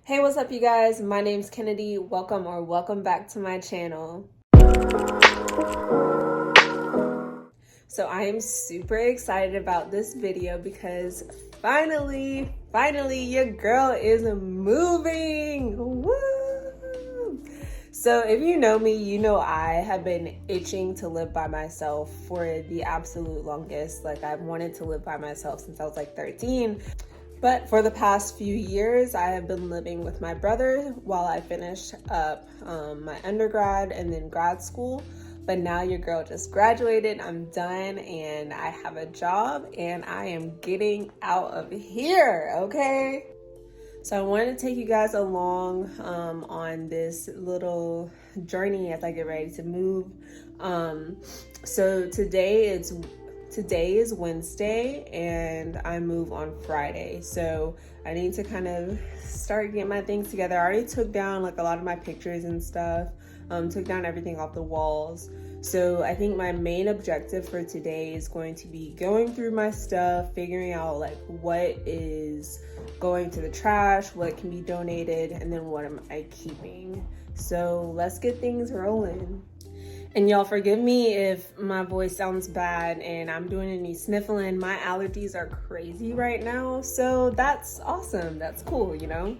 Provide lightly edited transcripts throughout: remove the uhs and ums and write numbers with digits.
Hey, what's up, you guys? My name's Kennedy. Welcome back to my channel. So I am super excited about this video because finally, your girl is moving. Woo! So if you know me, you know I have been itching to live by myself for the absolute longest. Like, I've wanted to live by myself since I was like 13. But for the past few years, I have been living with my brother while I finished up my undergrad and then grad school. But now your girl just graduated, I'm done, and I have a job, and I am getting out of here, okay? So I wanted to take you guys along on this little journey as I get ready to move. So today is Wednesday and I move on Friday. So I need to kind of start getting my things together. I already took down like a lot of my pictures and stuff, took down everything off the walls. So I think my main objective for today is going to be going through my stuff, figuring out like what is going to the trash, what can be donated, and then what am I keeping. So let's get things rolling. And y'all forgive me if my voice sounds bad and I'm doing any sniffling. My allergies are crazy right now, so that's awesome. That's cool, you know?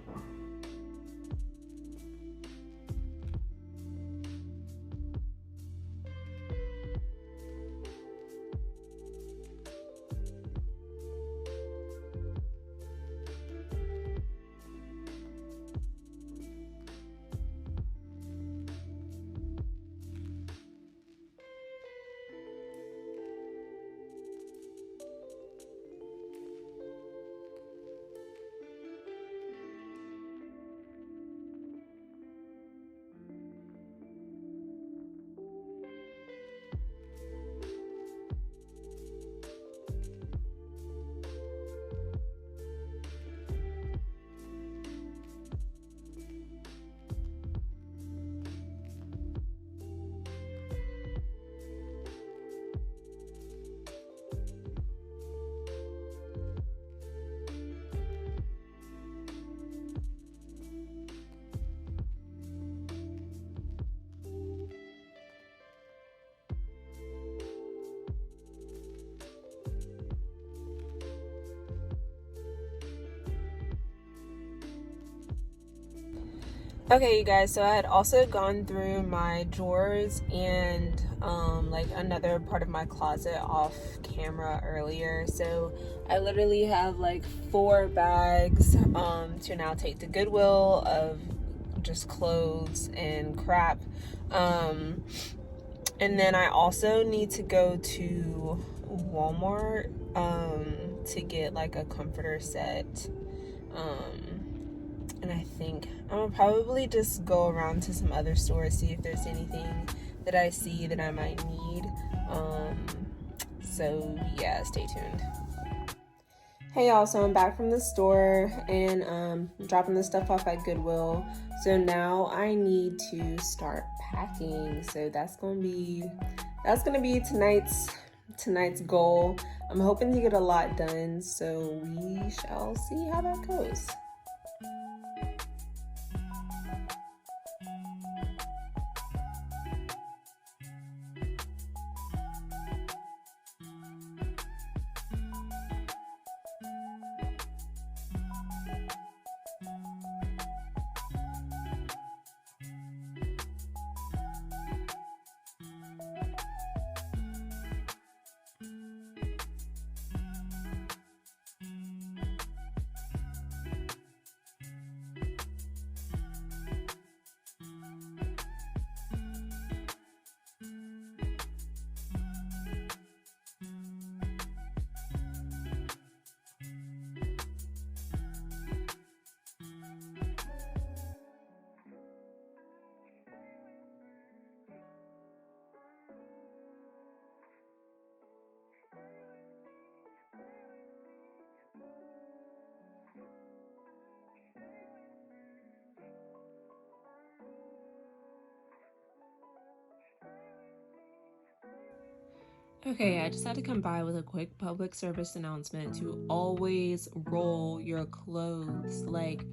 Okay, you guys, so I had also gone through my drawers and like another part of my closet off camera earlier. So I literally have like 4 bags to now take to Goodwill of just clothes and crap. And then I also need to go to Walmart to get like a comforter set. And I think I'm gonna probably just go around to some other stores, see if there's anything that I see that I might need. So yeah, stay tuned. Hey y'all, so I'm back from the store and dropping the stuff off at Goodwill. So now I need to start packing. So that's gonna be tonight's goal. I'm hoping to get a lot done, so we shall see how that goes. Okay, I just had to come by with a quick public service announcement to always roll your clothes. Like,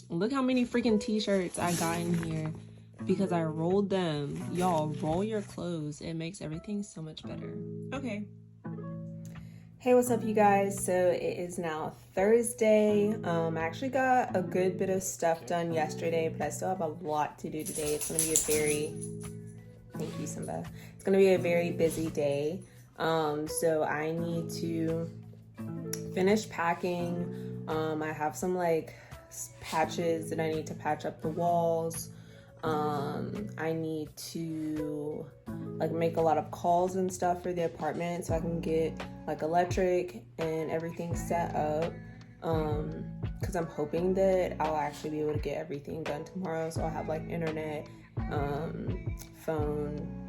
Look how many freaking t-shirts I got in here because I rolled them. Y'all, roll your clothes. It makes everything so much better. Okay. Hey, what's up, you guys? So it is now Thursday. I actually got a good bit of stuff done yesterday, but I still have a lot to do today. It's going to be a very, thank you, Simba. It's going to be a very busy day. So I need to finish packing. I have some like patches that I need to patch up the walls. I need to like make a lot of calls and stuff for the apartment so I can get like electric and everything set up. Because I'm hoping that I'll actually be able to get everything done tomorrow. So I'll have like internet, phone,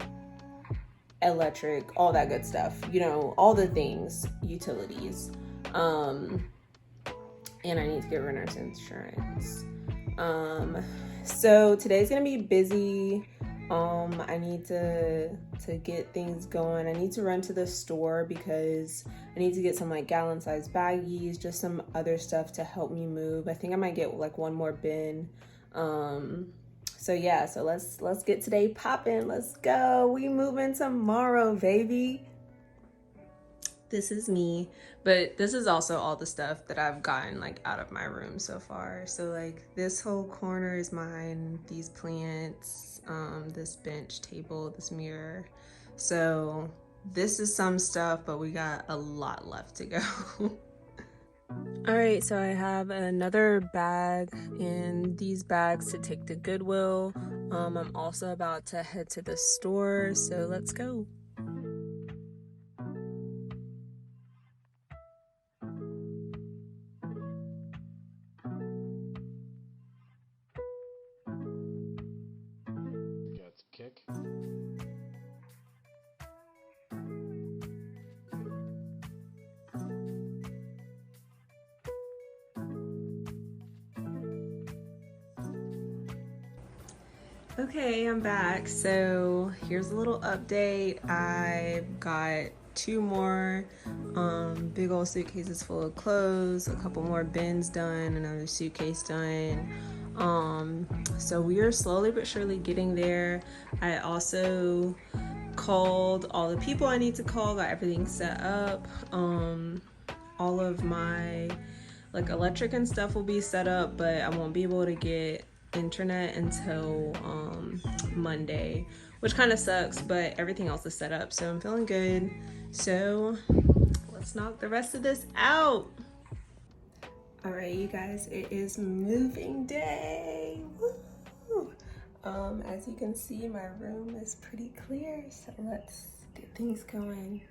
electric, all that good stuff, you know, all the things, utilities. And I need to get renter's insurance. So today's gonna be busy. I need to get things going. I need to run to the store because I need to get some like gallon size baggies, just some other stuff to help me move. I think I might get like one more bin. So yeah, so let's get today popping. Let's go. We moving tomorrow, baby. This is me, but this is also all the stuff that I've gotten like out of my room so far. So like this whole corner is mine, these plants, this bench table, this mirror. So this is some stuff, but we got a lot left to go. All right, so I have another bag and these bags to take to Goodwill. I'm also about to head to the store, so let's go. Kick. Okay, I'm back. So here's a little update. I've got 2 more big old suitcases full of clothes, a couple more bins done, another suitcase done. So we are slowly but surely getting there. I also called all the people I need to call, got everything set up. All of my like electric and stuff will be set up, but I won't be able to get internet until Monday, which kind of sucks, but everything else is set up, so I'm feeling good. So let's knock the rest of this out. All right, you guys, it is moving day. Woo! As you can see, my room is pretty clear, so let's get things going.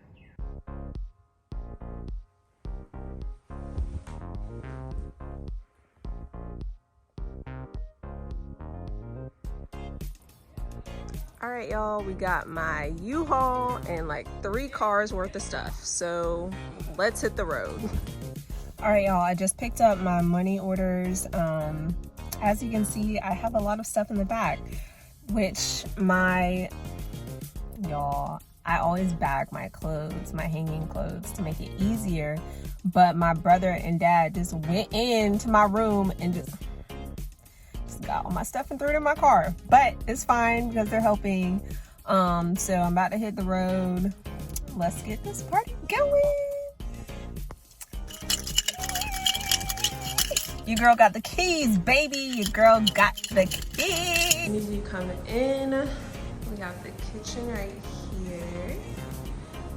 All right, y'all, we got my U-Haul and like 3 cars worth of stuff, so let's hit the road. All right, y'all, I just picked up my money orders. As you can see, I have a lot of stuff in the back, which y'all, I always bag my clothes, my hanging clothes, to make it easier, but my brother and dad just went into my room and just got all my stuff and threw it in my car, but it's fine because they're helping. So I'm about to hit the road. Let's get this party going. Your girl got the keys, baby. Your girl got the keys. As you come in, we got the kitchen right here,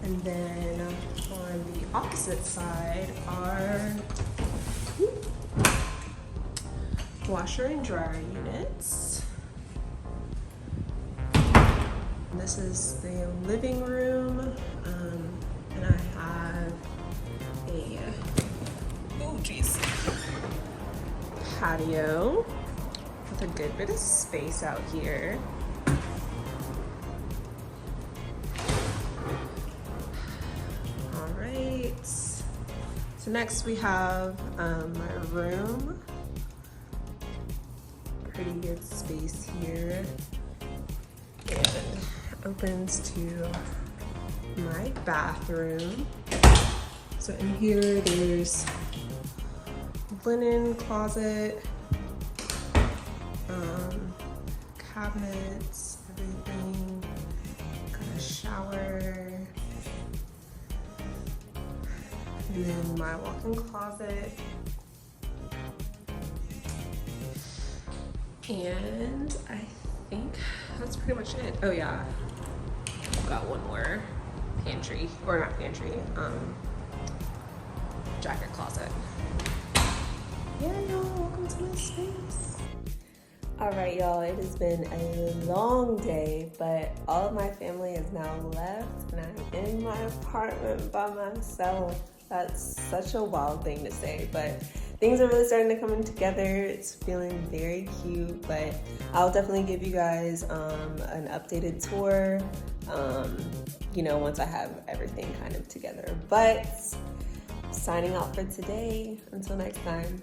and then on the opposite side are washer and dryer units. This is the living room, and I have a patio with a good bit of space out here. All right, so next we have my room. Pretty good space here, and opens to my bathroom. So in here there's linen closet, cabinets, everything. Got a shower. And then my walk-in closet. And I think that's pretty much it. Oh yeah, I've got one more pantry, or not pantry, jacket closet. Yeah, y'all, welcome to my space. All right, y'all, it has been a long day, but all of my family is now left and I'm in my apartment by myself. That's such a wild thing to say, but things are really starting to come in together. It's feeling very cute, but I'll definitely give you guys an updated tour, you know, once I have everything kind of together. But signing out for today, until next time.